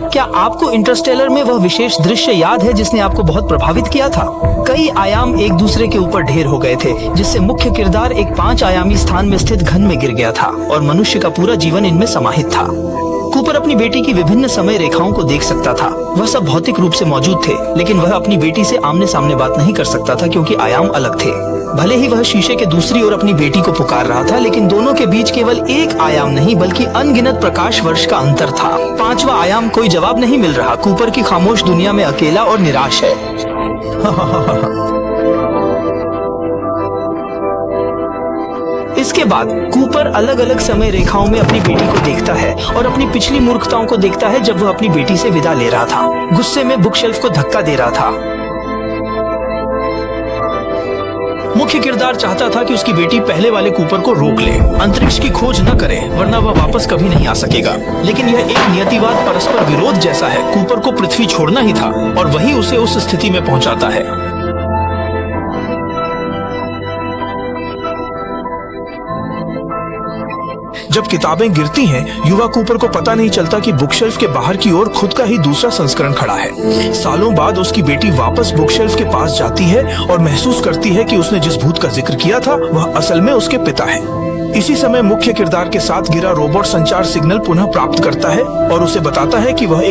क्या आपको इंटरस्टेलर में वह विशेष दृश्य याद है जिसने आपको बहुत प्रभावित किया था? कई आयाम एक दूसरे के ऊपर ढेर हो गए थे, जिससे मुख्य किरदार एक 5 आयामी स्थान में स्थित घन में गिर गया था और मनुष्य का पूरा जीवन इनमें समाहित था। कूपर अपनी बेटी की विभिन्न समय रेखाओं को देख सकता था। वह सब भौतिक रूप से मौजूद थे, लेकिन वह अपनी बेटी से आमने सामने बात नहीं कर सकता था क्योंकि आयाम अलग थे। भले ही वह शीशे के दूसरी ओर अपनी बेटी को पुकार रहा था, लेकिन दोनों के बीच केवल एक आयाम नहीं बल्कि अनगिनत प्रकाश वर्ष का अंतर था। 5वां आयाम कोई जवाब नहीं मिल रहा। कूपर की खामोश दुनिया में अकेला और निराश है। इसके बाद कूपर अलग अलग समय रेखाओं में अपनी बेटी को देखता है और अपनी पिछली मूर्खताओं को देखता है जब वह अपनी बेटी से विदा ले रहा था। गुस्से में बुकशेल्फ को धक्का दे रहा था। मुख्य किरदार चाहता था कि उसकी बेटी पहले वाले कूपर को रोक ले, अंतरिक्ष की खोज न करे, वरना वह वापस कभी नहीं आ सकेगा। लेकिन यह एक नियतिवाद परस्पर विरोध जैसा है। कूपर को पृथ्वी छोड़ना ही था और वही उसे उस स्थिति में पहुंचाता है। जब किताबें गिरती हैं, युवा कूपर को पता नहीं चलता कि बुकशेल्फ के बाहर की ओर खुद का ही दूसरा संस्करण खड़ा है। सालों बाद उसकी बेटी वापस बुकशेल्फ के पास जाती है और महसूस करती है कि उसने जिस भूत का जिक्र किया था वह असल में उसके पिता है। इसी समय मुख्य किरदार के साथ गिरा रोबोट संचार सिग्नल पुनः प्राप्त करता है और उसे बताता है कि वह एक